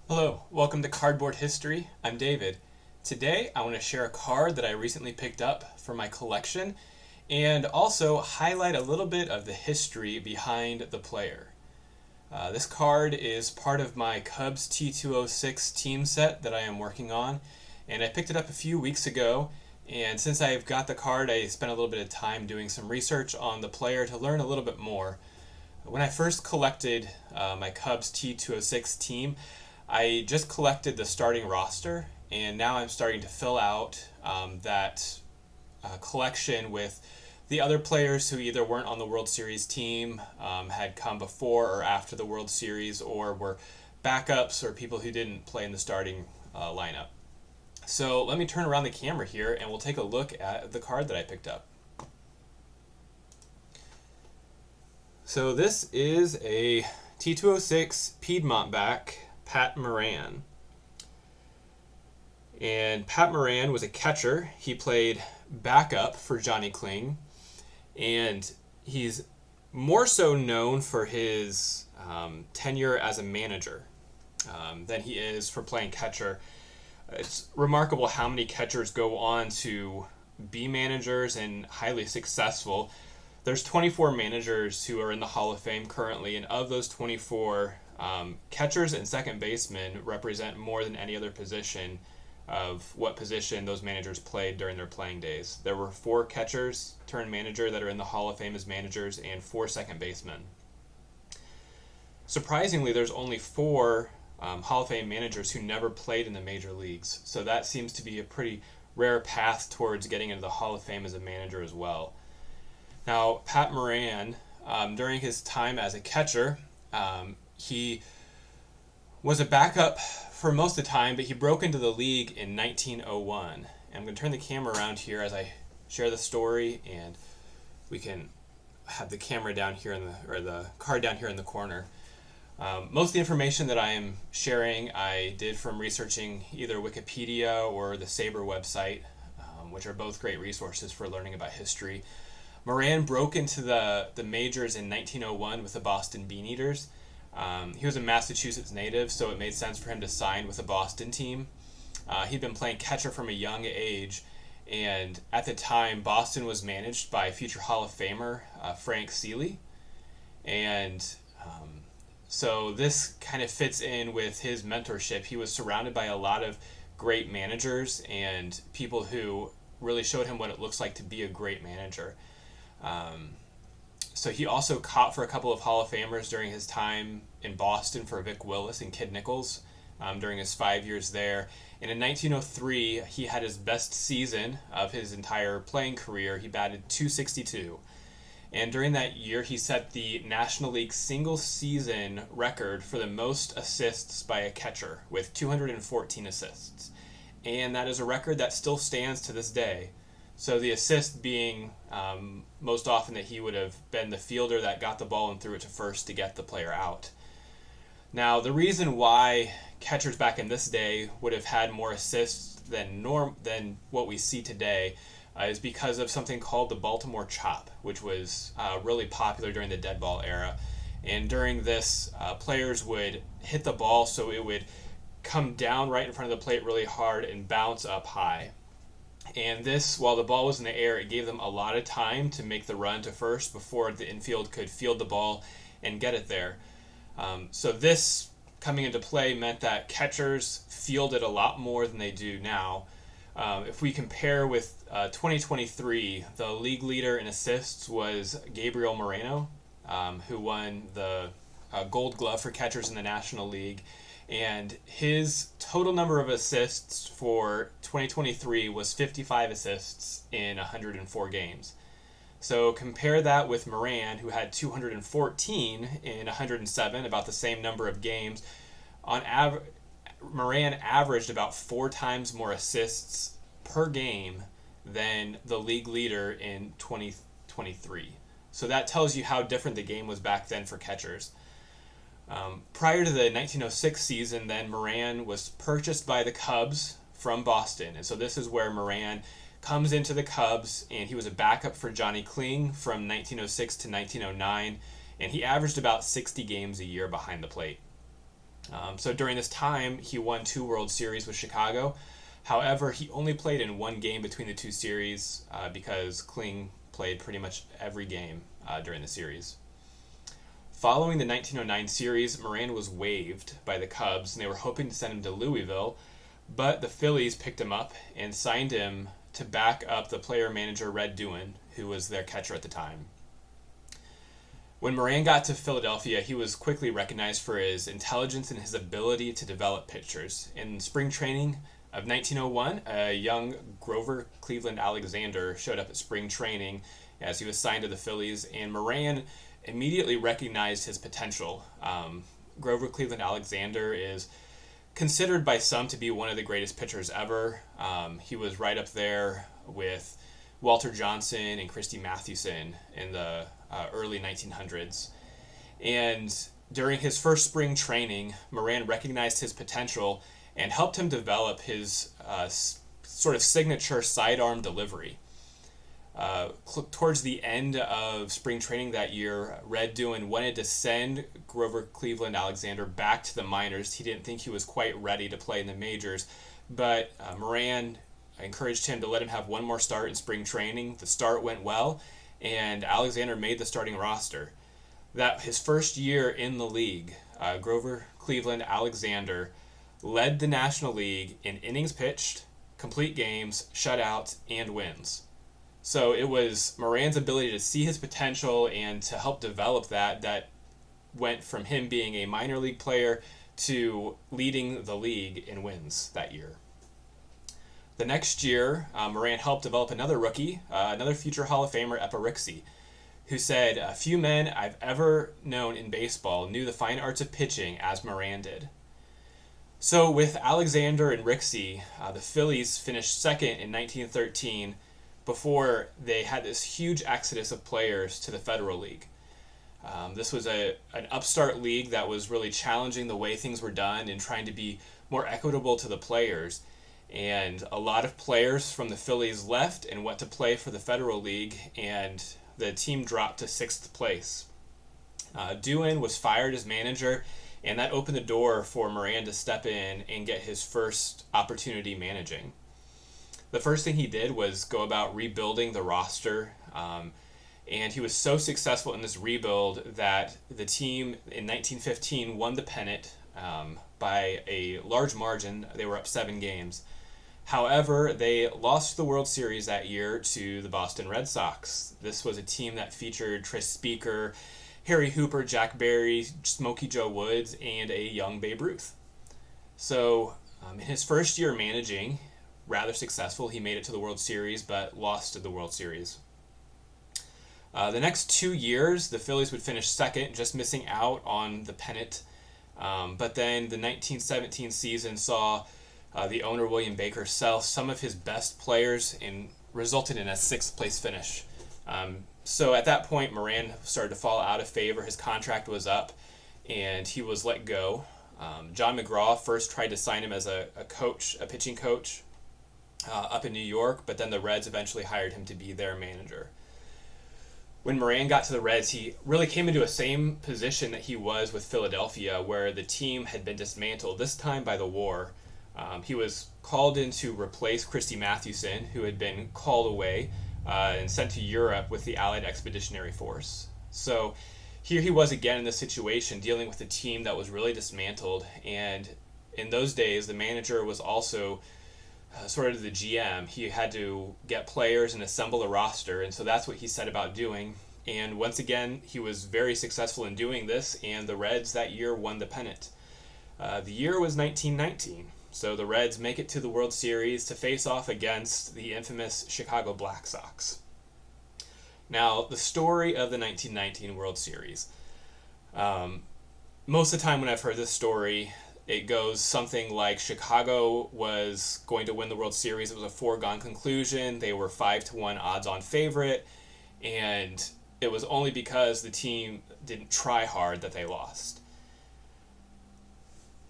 Hello, welcome to Cardboard History. I'm David. Today I want to share a card that I recently picked up for my collection and also highlight a little bit of the history behind the player. This card is part of my Cubs T206 team set that I am working on, and I picked it up a few weeks ago. And since I've got the card, I spent a little bit of time doing some research on the player to learn a little bit more. When I first collected my Cubs T206 team, I just collected the starting roster, and now I'm starting to fill out that collection with the other players who either weren't on the World Series team, had come before or after the World Series, or were backups or people who didn't play in the starting lineup. So let me turn around the camera here and we'll take a look at the card that I picked up. So this is a T206 Piedmont back, Pat Moran. And Pat Moran was a catcher. He played backup for Johnny Kling, and he's more so known for his tenure as a manager than he is for playing catcher. It's remarkable how many catchers go on to be managers and highly successful. There's 24 managers who are in the Hall of Fame currently, and of those 24, catchers and second basemen represent more than any other position of what position those managers played during their playing days. There were 4 catchers turned manager that are in the Hall of Fame as managers and 4 second basemen. Surprisingly, there's only 4 Hall of Fame managers who never played in the major leagues, so that seems to be a pretty rare path towards getting into the Hall of Fame as a manager as well. Now, Pat Moran, during his time as a catcher, he was a backup for most of the time, but he broke into the league in 1901. And I'm going to turn the camera around here as I share the story, and we can have the camera down here or the card down here in the corner. Most of the information that I am sharing, I did from researching either Wikipedia or the Sabre website, which are both great resources for learning about history. Moran broke into the majors in 1901 with the Boston Beaneaters. He was a Massachusetts native, so it made sense for him to sign with a Boston team. He'd been playing catcher from a young age, and at the time, Boston was managed by future Hall of Famer Frank Seeley. And so this kind of fits in with his mentorship. He was surrounded by a lot of great managers and people who really showed him what it looks like to be a great manager. So he also caught for a couple of Hall of Famers during his time in Boston for Vic Willis and Kid Nichols during his 5 years there. And in 1903, he had his best season of his entire playing career. He batted .262. And during that year, he set the National League single season record for the most assists by a catcher with 214 assists. And that is a record that still stands to this day. So the assist being most often that he would have been the fielder that got the ball and threw it to first to get the player out. Now, the reason why catchers back in this day would have had more assists than what we see today is because of something called the Baltimore chop, which was really popular during the dead ball era. And during this, players would hit the ball so it would come down right in front of the plate really hard and bounce up high. And this, while the ball was in the air, it gave them a lot of time to make the run to first before the infield could field the ball and get it there. So this coming into play meant that catchers fielded a lot more than they do now. If we compare with 2023, the league leader in assists was Gabriel Moreno, who won the Gold Glove for catchers in the National League. And his total number of assists for 2023 was 55 assists in 104 games. So compare that with Moran, who had 214 in 107, about the same number of games. On average, Moran averaged about 4 times more assists per game than the league leader in 2023. So that tells you how different the game was back then for catchers. Prior to the 1906 season, then Moran was purchased by the Cubs from Boston. And so this is where Moran comes into the Cubs, and he was a backup for Johnny Kling from 1906 to 1909, and he averaged about 60 games a year behind the plate. So during this time, he won 2 World Series with Chicago. However, he only played in 1 game between the 2 series because Kling played pretty much every game during the series. Following the 1909 series, Moran was waived by the Cubs, and they were hoping to send him to Louisville, but the Phillies picked him up and signed him to back up the player-manager Red Doohan, who was their catcher at the time. When Moran got to Philadelphia, he was quickly recognized for his intelligence and his ability to develop pitchers. In spring training of 1901, a young Grover Cleveland Alexander showed up at spring training as he was signed to the Phillies, and Moran immediately recognized his potential. Grover Cleveland Alexander is considered by some to be one of the greatest pitchers ever. He was right up there with Walter Johnson and Christy Mathewson in the early 1900s. And during his first spring training, Moran recognized his potential and helped him develop his sort of signature sidearm delivery. Towards the end of spring training that year, Red Doohan wanted to send Grover Cleveland Alexander back to the minors. He didn't think he was quite ready to play in the majors, but Moran encouraged him to let him have one more start in spring training. The start went well, and Alexander made the starting roster. That his first year in the league, Grover Cleveland Alexander led the National League in innings pitched, complete games, shutouts, and wins. So it was Moran's ability to see his potential and to help develop that went from him being a minor league player to leading the league in wins that year. The next year, Moran helped develop another rookie, another future Hall of Famer, Epirixi, who said, "A few men I've ever known in baseball knew the fine arts of pitching as Moran did." So with Alexander and Rixey, the Phillies finished second in 1913 before they had this huge exodus of players to the Federal League. This was an upstart league that was really challenging the way things were done and trying to be more equitable to the players. And a lot of players from the Phillies left and went to play for the Federal League, and the team dropped to 6th place. Doohan was fired as manager, and that opened the door for Moran to step in and get his first opportunity managing. The first thing he did was go about rebuilding the roster, and he was so successful in this rebuild that the team in 1915 won the pennant by a large margin. They were up 7 games. However, they lost the World Series that year to the Boston Red Sox. This was a team that featured Tris Speaker, Harry Hooper, Jack Barry, Smokey Joe Woods, and a young Babe Ruth. So in his first year managing, rather successful. He made it to the World Series, but lost the World Series. The next 2 years, the Phillies would finish second, just missing out on the pennant. But then the 1917 season saw the owner, William Baker, sell some of his best players and resulted in a 6th place finish. So at that point, Moran started to fall out of favor. His contract was up, and he was let go. John McGraw first tried to sign him as a coach, a pitching coach, up in New York, but then the Reds eventually hired him to be their manager. When Moran got to the Reds, he really came into a same position that he was with Philadelphia, where the team had been dismantled, this time by the war. He was called in to replace Christy Mathewson, who had been called away and sent to Europe with the Allied Expeditionary Force. So here he was again in this situation, dealing with a team that was really dismantled, and in those days, the manager was also sort of the GM. He had to get players and assemble a roster, and so that's what he set about doing. And once again, he was very successful in doing this, and the Reds that year won the pennant. The year was 1919, so the Reds make it to the World Series to face off against the infamous Chicago Black Sox. Now, the story of the 1919 World Series. Most of the time when I've heard this story, it goes something like Chicago was going to win the World Series. It was a foregone conclusion. They were 5-1 odds-on favorite, and it was only because the team didn't try hard that they lost.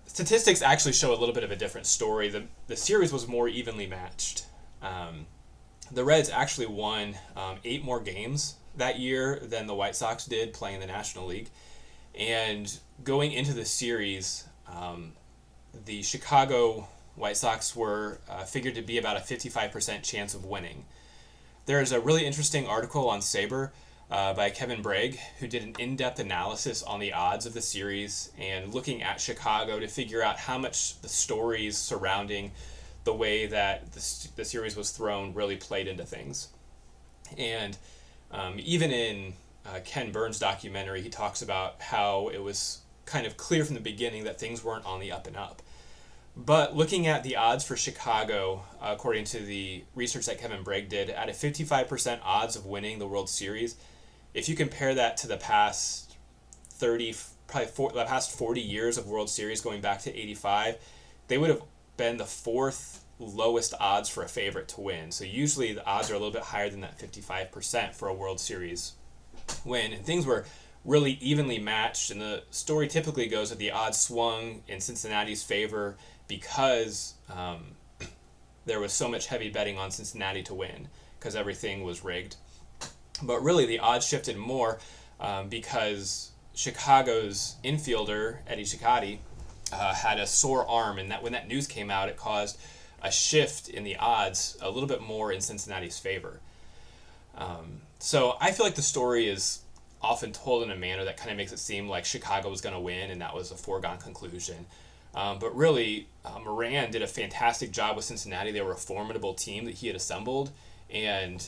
Statistics actually show a little bit of a different story. The series was more evenly matched. The Reds actually won 8 more games that year than the White Sox did playing in the National League. And going into the series, the Chicago White Sox were figured to be about a 55% chance of winning. There is a really interesting article on Sabre by Kevin Bragg, who did an in-depth analysis on the odds of the series and looking at Chicago to figure out how much the stories surrounding the way that the series was thrown really played into things. And even in Ken Burns' documentary, he talks about how it was kind of clear from the beginning that things weren't on the up and up. But looking at the odds for Chicago, according to the research that Kevin Bragg did, at a 55% odds of winning the World Series, if you compare that to the past the past 40 years of World Series going back to 85, they would have been the fourth lowest odds for a favorite to win. So usually the odds are a little bit higher than that 55% for a World Series win. And things were really evenly matched, and the story typically goes that the odds swung in Cincinnati's favor because there was so much heavy betting on Cincinnati to win because everything was rigged. But really the odds shifted more because Chicago's infielder, Eddie Cicotte, had a sore arm, and that when that news came out, it caused a shift in the odds a little bit more in Cincinnati's favor. So I feel like the story is often told in a manner that kind of makes it seem like Chicago was going to win and that was a foregone conclusion. But really, Moran did a fantastic job with Cincinnati. They were a formidable team that he had assembled, and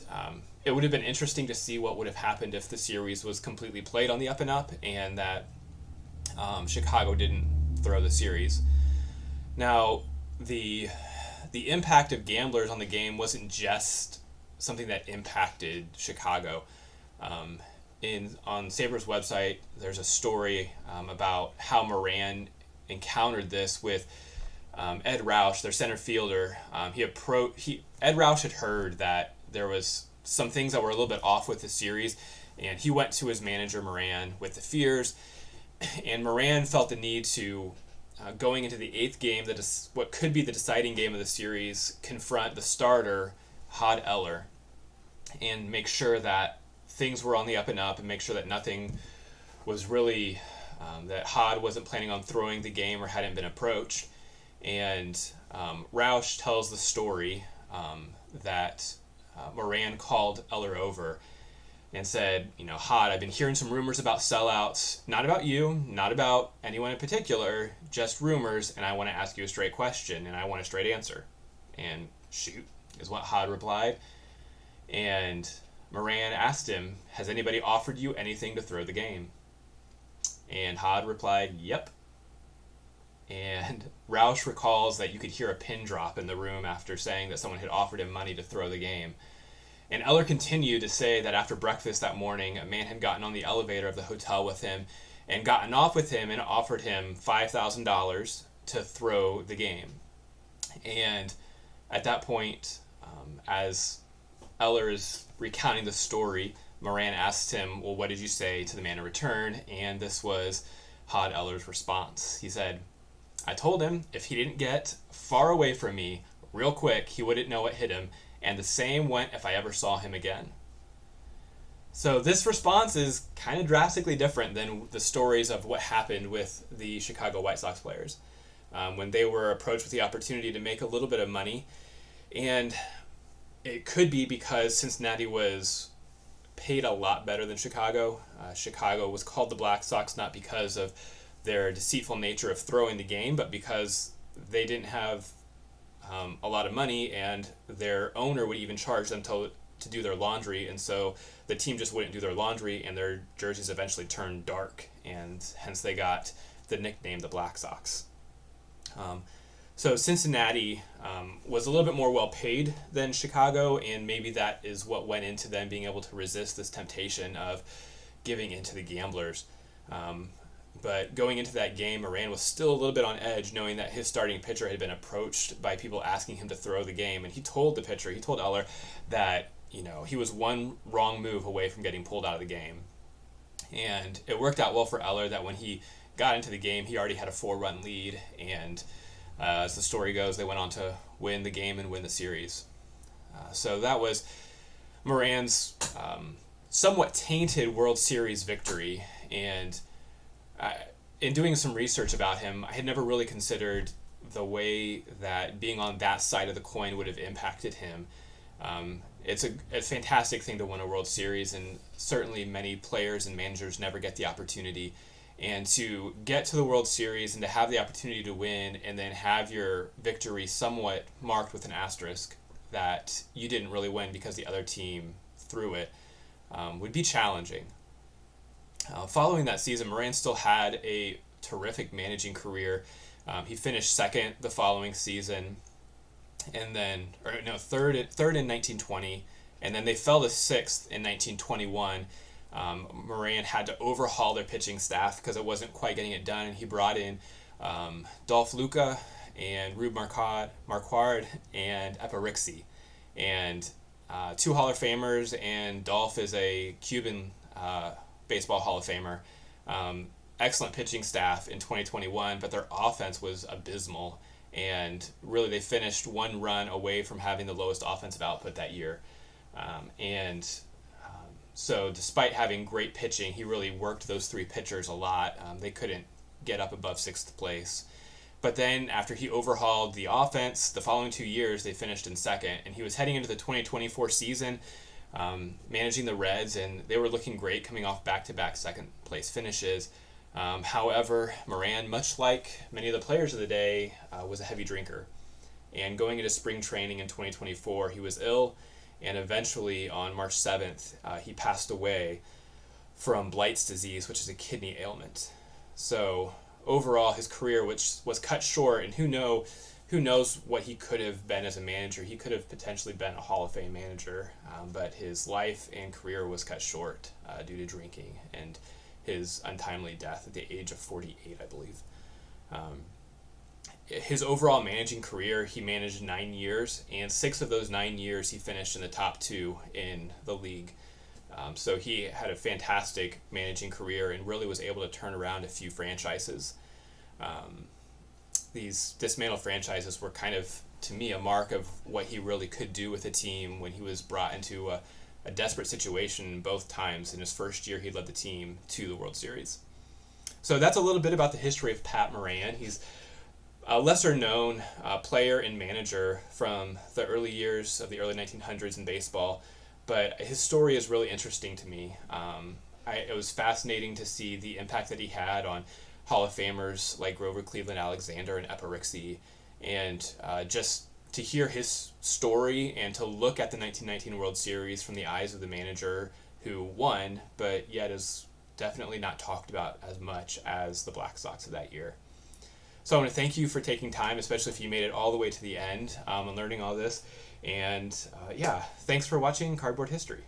it would have been interesting to see what would have happened if the series was completely played on the up and up and that Chicago didn't throw the series. Now, the impact of gamblers on the game wasn't just something that impacted Chicago. On Sabre's website, there's a story about how Moran encountered this with Ed Roush, their center fielder. Ed Roush had heard that there was some things that were a little bit off with the series, and he went to his manager Moran with the fears, and Moran felt the need to, going into the eighth game, what could be the deciding game of the series, confront the starter, Hod Eller, and make sure that things were on the up and up, and make sure that nothing was really, that Hod wasn't planning on throwing the game or hadn't been approached. And Roush tells the story that Moran called Eller over and said, Hod, I've been hearing some rumors about sellouts, not about you, not about anyone in particular, just rumors, and I want to ask you a straight question, and I want a straight answer. And shoot, is what Hod replied. And Moran asked him, has anybody offered you anything to throw the game? And Hod replied, yep. And Roush recalls that you could hear a pin drop in the room after saying that someone had offered him money to throw the game. And Eller continued to say that after breakfast that morning, a man had gotten on the elevator of the hotel with him and gotten off with him and offered him $5,000 to throw the game. And at that point, as Eller is recounting the story, Moran asked him, well, what did you say to the man in return? And this was Hod Eller's response. He said, I told him if he didn't get far away from me real quick, he wouldn't know what hit him, and the same went if I ever saw him again. So this response is kind of drastically different than the stories of what happened with the Chicago White Sox players when they were approached with the opportunity to make a little bit of money. And it could be because Cincinnati was paid a lot better than Chicago. Chicago was called the Black Sox not because of their deceitful nature of throwing the game, but because they didn't have a lot of money, and their owner would even charge them to do their laundry, and so the team just wouldn't do their laundry, and their jerseys eventually turned dark, and hence they got the nickname the Black Sox. So Cincinnati was a little bit more well paid than Chicago, and maybe that is what went into them being able to resist this temptation of giving into the gamblers. But going into that game, Moran was still a little bit on edge, knowing that his starting pitcher had been approached by people asking him to throw the game, and he told Eller, that he was one wrong move away from getting pulled out of the game. And it worked out well for Eller that when he got into the game, he already had a 4-run lead, and as the story goes, they went on to win the game and win the series. So that was Moran's somewhat tainted World Series victory, and in doing some research about him, I had never really considered the way that being on that side of the coin would have impacted him. It's a fantastic thing to win a World Series, and certainly many players and managers never get the opportunity. And to get to the World Series and to have the opportunity to win and then have your victory somewhat marked with an asterisk that you didn't really win because the other team threw it would be challenging. Following that season, Moran still had a terrific managing career. He finished second the following season, and then third in 1920, and then they fell to sixth in 1921. Moran had to overhaul their pitching staff because it wasn't quite getting it done. He brought in Dolph Luca and Rube Marquard and Epirixi, and two Hall of Famers, and Dolph is a Cuban baseball Hall of Famer. Excellent pitching staff in 2021, but their offense was abysmal, and really they finished one run away from having the lowest offensive output that year. So despite having great pitching, he really worked those three pitchers a lot. They couldn't get up above sixth place. But then after he overhauled the offense, the following 2 years they finished in second, and he was heading into the 2024 season, managing the Reds, and they were looking great coming off back-to-back second place finishes. However, Moran, much like many of the players of the day, was a heavy drinker. And going into spring training in 2024, he was ill, and eventually on March 7th, he passed away from Blight's disease, which is a kidney ailment. So overall, his career, which was cut short, and who knows what he could have been as a manager. He could have potentially been a Hall of Fame manager, but his life and career was cut short due to drinking and his untimely death at the age of 48, I believe. His overall managing career, he managed 9 years, and 6 of those 9 years he finished in the top 2 in the league. So he had a fantastic managing career and really was able to turn around a few franchises. These dismantled franchises were kind of, to me, a mark of what he really could do with a team when he was brought into a desperate situation both times. In his first year, he led the team to the World Series. So that's a little bit about the history of Pat Moran. He's a lesser-known player and manager from the early years of the early 1900s in baseball, but his story is really interesting to me. It was fascinating to see the impact that he had on Hall of Famers like Grover Cleveland Alexander and Epirixi, and just to hear his story and to look at the 1919 World Series from the eyes of the manager who won, but yet is definitely not talked about as much as the Black Sox of that year. So I want to thank you for taking time, especially if you made it all the way to the end and learning all this. And thanks for watching Cardboard History.